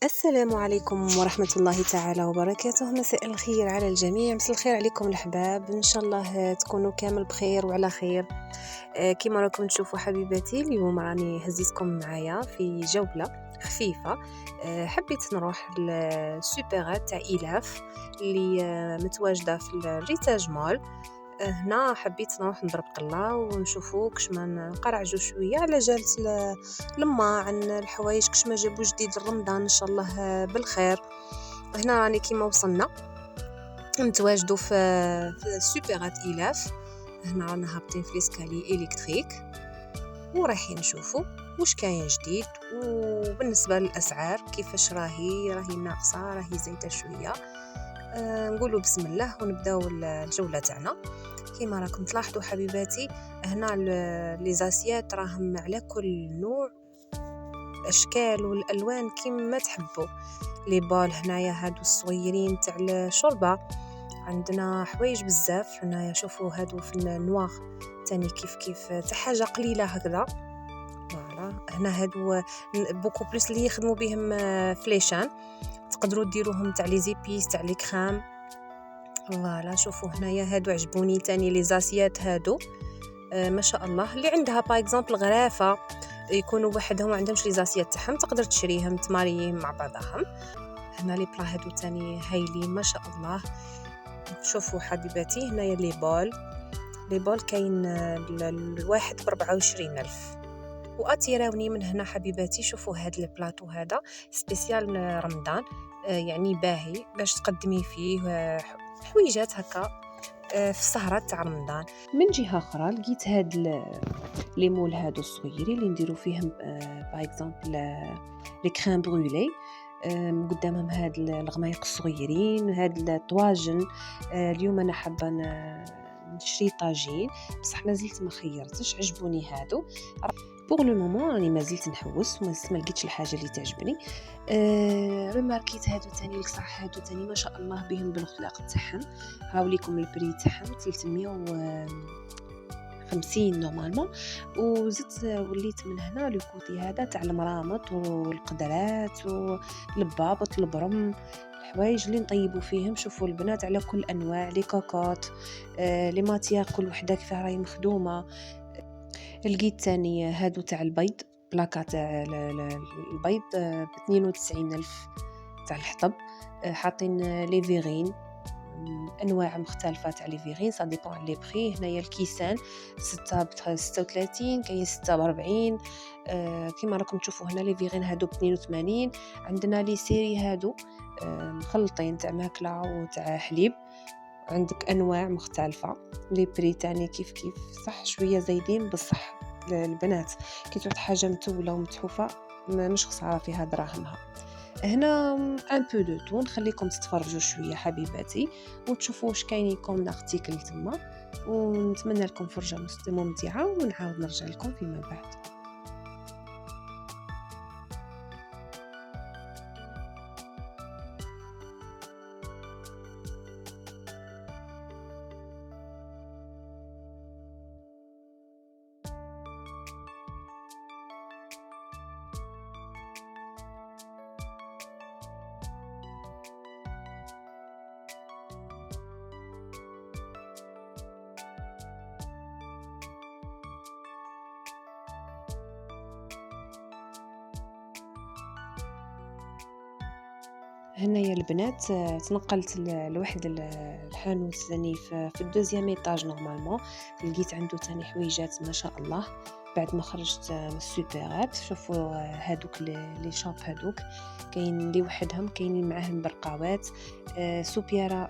السلام عليكم ورحمة الله تعالى وبركاته. مساء الخير على الجميع، مساء الخير عليكم الأحباب، إن شاء الله تكونوا كامل بخير وعلى خير. كما راكم تشوفوا حبيباتي، اليوم راني هزيتكم معايا في جولة خفيفة. حبيت نروح للسوبرات تاع إلاف اللي متواجدة في الريتاج مول. هنا حبيت نروح نضرب طلة ونشوفو كش ما نقرعجو شوية على جالة الماعن الحوايج كش ما جابو جديد لرمضان، ان شاء الله بالخير. هنا راني كيما وصلنا نتواجدو في سوبرات إلاف. هنا رانا هابطين في ليسكالي إلكتريك ورايحين نشوفو واش كاين جديد، وبالنسبة للأسعار كيفاش راهي ناقصة، راهي زايدة شوية. نقولوا بسم الله ونبداو الجولة تاعنا. كما راكم تلاحظوا حبيباتي، هنا لي زاسيات راهم على كل نوع، الاشكال والالوان كيما تحبوا. لي بال هنايا هادو الصغيرين تاع الشوربه، عندنا حوايج بزاف هنايا. شوفوا هادو في النواغ تاني كيف تاع حاجه قليله هكذا. فوالا هنا هادو بوكو بلوس اللي يخدموا بهم فليشان، تقدروا ديروهم تاع لي زيبيس تاع لي كريم. فوالا شوفوا هنايا هادو عجبوني تاني لي زاسيات هادو. ما شاء الله. اللي عندها باغ اكزومبل غرافه يكونوا وحدهم ما عندهمش لي زاسيات تاعهم، تقدر تشريهم تماريهم مع بعضهم. هنا لي بلا هادو تاني هايلين ما شاء الله. شوفوا حبيباتي هنايا لي بول كاين الواحد ب24,000. واتيراوني من هنا حبيباتي، شوفوا هاد البلاطو هذا سبيسيال رمضان، يعني باهي باش تقدمي فيه حويجات هكا في السهرة تاع رمضان. من جهة أخرى لقيت هاد لي مول هادو الصغيرين اللي نديرو فيهم باغ اكزومبل لي كريم برولي. قدامهم هاد الغمايق الصغيرين، هاد الطواجن. اليوم انا حابه نشري طاجين، بصح مازلت ما خيرتش، عجبوني هادو. بوغ لو مومون راني مازلت نحوس ومازلت ما لقيتش الحاجه اللي تعجبني. ريماركيت هادو تاني الكصح هادو تاني ما شاء الله بهم بالخلاق تاعهم. هاوليكم البري تاعهم 350 نورمالمون. وزدت وليت من هنا لو كوتي هذا تاع المرامط والقدرات والبابط البرم، الحوايج اللي نطيبوا فيهم. شوفوا البنات على كل انواع لي كوكوت، لي ماتيير كل وحده كيف راهي مخدومه. لقيت تاني هادو تاع البيض، بلاكا تاع البيض ب92,000 تاع الحطب. حاطين لي فيغين، انواع مختلفه تاع لي فيغين سا ديبون على لي بري. هنايا الكيسان 6 ب 36، كاين 6 ب 40. كيما راكم تشوفوا هنا لي فيغين هادو ب 82. عندنا لي سيري هادو مخلطين تاع ماكله وتاع حليب، عندك انواع مختلفه. لي بري تاني كيف صح شويه زايدين، بصح البنات كي تعود حاجه متوله ومتحوفه مش خساره فيها دراهمها. هنا ان بو دو تو نخليكم تتفرجوا شويه حبيباتي وتشوفوا واش كاين كوم ارتيكل تما، ونتمنى لكم فرجه ممتعه، ونعاود نرجع لكم فيما بعد. هنايا البنات تنقلت لواحد الحانوت ثاني في الدوزيام ايطاج نورمالمون. لقيت عنده ثاني حويجات ما شاء الله. بعد ما خرجت من السوبرات شوفوا هادوك لي شوب هادوك كاين لي وحدهم، كاينين معاهم برقاوات. سوبيرا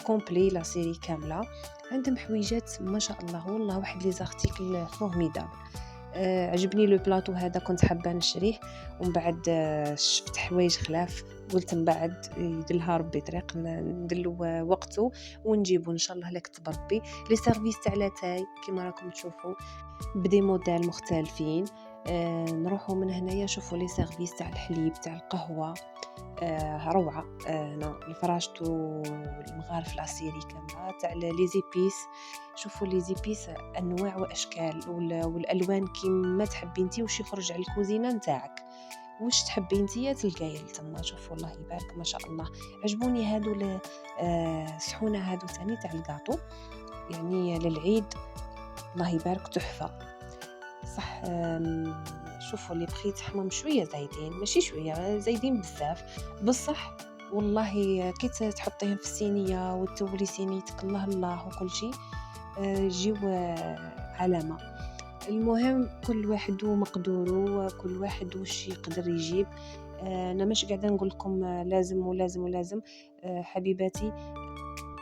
كومبلي لا سيري كامله، عندهم حويجات ما شاء الله. والله واحد لي زارتيكل فورميدابل. عجبني لو بلاطو هذا، كنت حابه نشريه، ومن بعد شفت حوايج خلاف قلت من بعد يدلها ربي طريق ندلو وقته ونجيبو ان شاء الله لك تبربي. لي سيرفيس تاع لاتاي كيما راكم تشوفوا بدي موديل مختلفين. نروحوا من هنايا شوفوا لي سيرفيس تاع الحليب تاع القهوه، روعه. هنا الفراشتو المغارف العصيري كامله تاع لي زيبيس. شوفوا لي زيبيس انواع واشكال والالوان كيما تحبي انتي، وش يخرج على الكوزينه نتاعك. واش تحبي نتيا تلقاي تما. شوف والله يبارك ما شاء الله. عجبوني هادو الصحونه هادو ثاني تاع الكاطو، يعني للعيد الله يبارك تحفه صح. شوفوا اللي بخيت حمام شويه زايدين، ماشي شويه زايدين بزاف بصح والله كي تحطيهم في الصينيه وتولي صينيتك الله الله وكل شيء يجيو علامه. المهم كل واحد ومقدوره، كل واحد وش يقدر يجيب. انا مش قاعده نقول لكم لازم ولازم ولازم. حبيباتي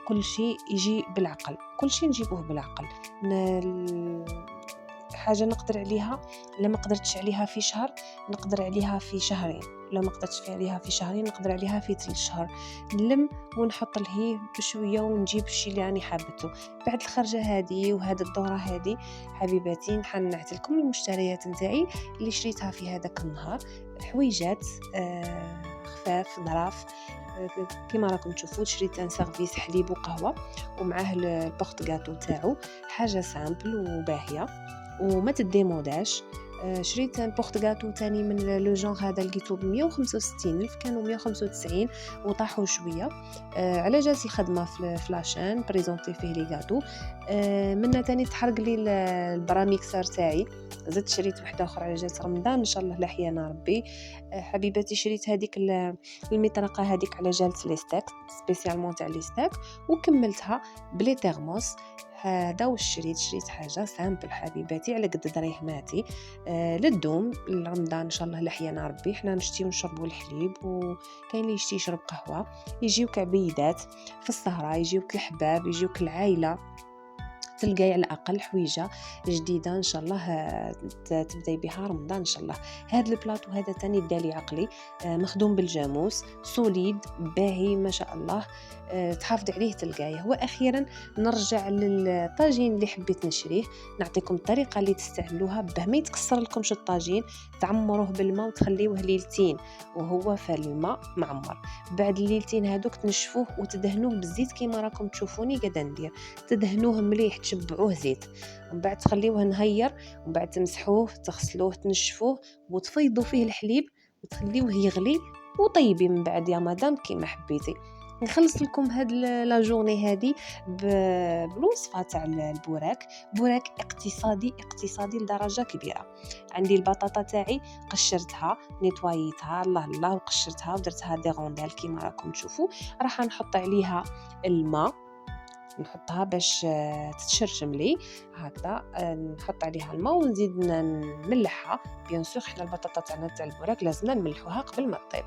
كل شيء يجي بالعقل، كل شيء نجيبوه بالعقل. حاجه نقدر عليها، لا ما قدرتش عليها في شهر نقدر عليها في شهرين، لو ما قدرتش عليها في شهرين نقدر عليها في 3 شهور. نلم ونحط لهيه بشويه ونجيب الشيء اللي راني حابته. بعد الخرجه هذه وهذه الدوره هذه حبيباتي نحنعت لكم المشتريات نتاعي اللي شريتها في هذاك النهار. حويجات خفاف ظراف كما راكم تشوفوا. شريت ان سيرفيس حليب وقهوه ومعاه البورت غاتو تاعو، حاجه سامبل وباهيه وما تديموداش. شريت ان بورت غاتو تاني من لو جون هذا لقيتو ب 165 الف، كانوا 195 وطاحوا شويه. على جات الخدمه في لاشين بريزونتي فيه لي غاتو. منا تاني تحرق لي البراميكسر تاعي، زدت شريت واحده اخرى على جات رمضان ان شاء الله لحيانا ربي. حبيباتي شريت هذيك المطرقه هذيك على جالت لي ستاك سبيسيالمون تاع لي ستاك، وكملتها بلي تيرموس. هذا واش شريت حاجه سامبل حبيباتي على قد دريهماتي. للدوم لرمضان ان شاء الله لحيانا ربي. حنا نشتي ونشربوا الحليب، وكاين اللي يشتي يشرب قهوه. يجيوك عبيدات في السهره، يجيوك الحباب، يجيوك العائله، تلقاي على الاقل حويجه جديده ان شاء الله تبداي بها رمضان ان شاء الله. هذا البلاطو هذا تاني دالي عقلي، مخدوم بالجاموس سوليد باهي ما شاء الله. تحافظ عليه تلقايه. واخيرا نرجع للطاجين اللي حبيت نشريه. نعطيكم الطريقه اللي تستعملوها باه ما يتكسر لكمش الطاجين. تعمروه بالماء وتخليوه ليلتين وهو في الماء معمر. بعد الليلتين هذوك تنشفوه وتدهنوه بالزيت كيما راكم تشوفوني قاعده ندير. تدهنوه مليح تشبعوه زيت، ومن بعد تخليوه نهير، ومن بعد تمسحوه تغسلوه تنشفوه وتفيضوا فيه الحليب وتخليوه يغلي وطيبي من بعد يا مدام كيما حبيتي. نخلص لكم هاد لا جورني هذه بالوصفه تاع البوراك. بوراك اقتصادي لدرجه كبيره. عندي البطاطا تاعي قشرتها نيتوايتها الله الله وقشرتها ودرتها دي رونديل كيما راكم تشوفوا. راح نحط عليها الماء، نحطها باش تتشرشم لي هكذا. نحط عليها الماء ونزيد نملحها. بيان سور حنا البطاطا تاعنا تاع البوراك لازمنا نملحوها قبل ما تطيب.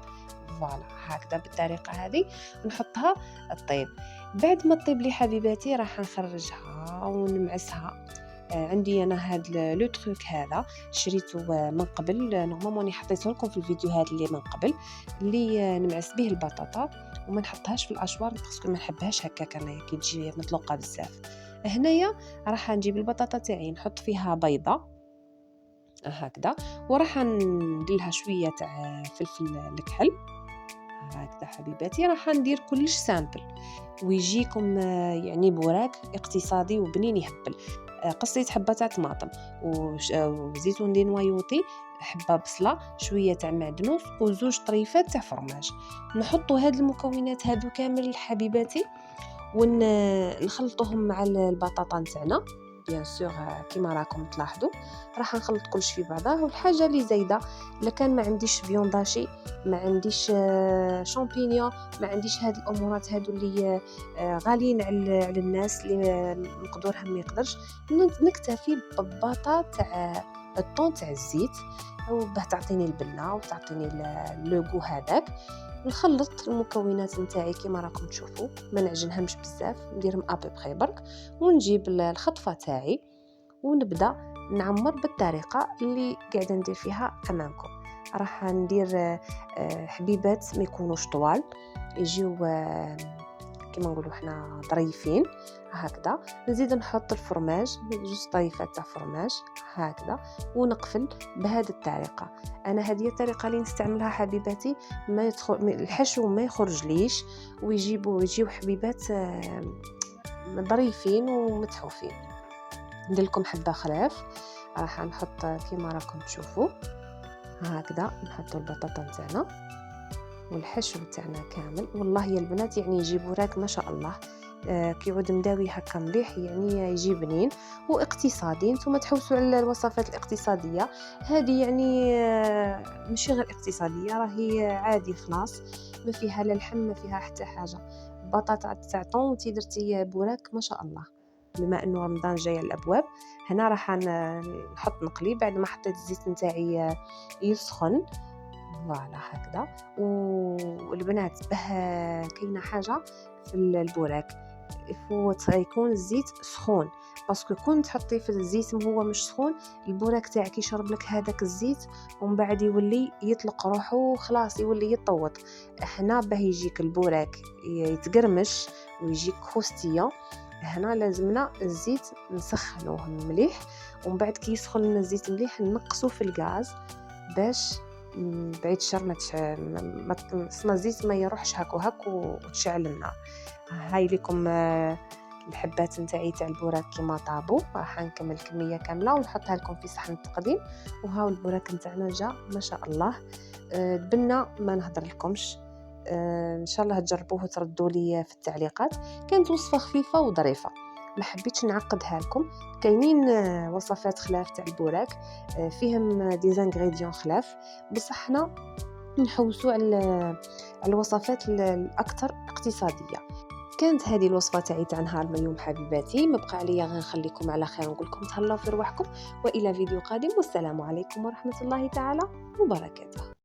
فوالا هكذا بالطريقه هذه نحطها الطيب. بعد ما تطيب لي حبيباتي راح نخرجها ونمعسها. عندي انا هاد لو تروك هذا شريته من قبل، نورمالمون حطيته لكم في الفيديوهات اللي من قبل، اللي نمعس به البطاطا وما نحطهاش في الاشوار باسكو ما نحبهاش هكاك انا كي تجي مطلوقه بزاف. هنايا راح نجيب البطاطا تاعي نحط فيها بيضه هكذا، وراح ندير لها شويه تاع فلفل الكحل هكذا حبيباتي. راح ندير كلش سامبل ويجيكم يعني بوراك اقتصادي وبنين يهبل. قصيت حبه تاع طماطم وزيتون دي نوايوطي، حبه بصله، شويه تاع معدنوس وزوج طريفات تاع فرماج. نحطوا هاد المكونات هادو كامل حبيباتي ونخلطوهم مع البطاطا نتاعنا بيان سور كيما راكم تلاحظوا. راح نخلط كلش في بعضه. والحاجه اللي زايده لكان ما عنديش فيونداشي، ما عنديش شامبينيون، ما عنديش هاد الامورات هادو اللي غاليين على الناس اللي مقدورها ما يقدرش، نكتفي بباطا تاع الطون تاع الزيت وباه تعطيني البنه وتعطيني اللوغو هذاك. نخلط المكونات نتاعي كيما راكم تشوفوا، ما نعجنهمش بزاف، نديرهم ابوبري برك، ونجيب الخطفه تاعي ونبدا نعمر بالطريقه اللي قاعده ندير فيها امامكم. راح ندير حبيبات ما يكونوش طوال، يجيو كما نقولوا حنا ظريفين هكذا. نزيد نحط الفرماج، جوج طريفات تاع فرماج هكذا، ونقفل بهذه الطريقه. انا هذه الطريقه اللي نستعملها حبيباتي، ما يدخل الحشو ما يخرج ليش، ويجيو حبيبات ظريفين هكذا نحطوا البطاطا نتاعنا والحشو تاعنا كامل. والله يا البنات يعني يجي بوراك ما شاء الله، كيعود مداوي هكا مليح، يعني يجي بنين واقتصادي. نتوما تحوسوا على الوصفات الاقتصاديه هذه، يعني ماشي غير اقتصاديه، راهي عادي خلاص، ما فيها لا لحم ما فيها حتى حاجه. بطاطا تاع طون تي درتي بوراك ما شاء الله. بما انه رمضان جاي على الابواب، هنا راح نحط نقلي بعد ما حطيت الزيت نتاعي يسخن. فوالا هكذا. والبنات به كاينه حاجه في البوراك، يكون الزيت سخون، باسكو كون تحطيه في الزيت هو مش سخون، البوراك تاعك يشرب لك هذاك الزيت ومن بعد يولي يطلق روحه وخلاص يولي يطوط. هنا باه يجيك البوراك يتقرمش ويجيك خوستيه، هنا لازمنا الزيت نسخنوه مليح، ومن بعد كي يسخن لنا الزيت مليح نقصو في الغاز باش بعيد الشر ما الزيت ما يروحش هاك وهاك وتشعل النار. هاي لكم الحبات نتاعي تاع البوراك كيما طابو، راح نكمل كميه كامله ونحطها لكم في صحن التقديم. وهاو البوراك نتاعنا جا ما شاء الله. دبلنا ما نهضر لكمش. ان شاء الله تجربوه وتردوا لي في التعليقات. كانت وصفه خفيفه وظريفه، ما حبيتش نعقدها لكم. كاينين وصفات خلاف تاع البوراك فيهم دي زانغريديون خلاف، بصح حنا نحوسوا على الوصفات الاكثر اقتصاديه. كانت هذه الوصفه تاعي تاع نهار اليوم حبيباتي، ما بقى عليا غير نخليكم على خير ونقول لكم تهلاو في رواحكم، والى فيديو قادم، والسلام عليكم ورحمه الله تعالى وبركاته.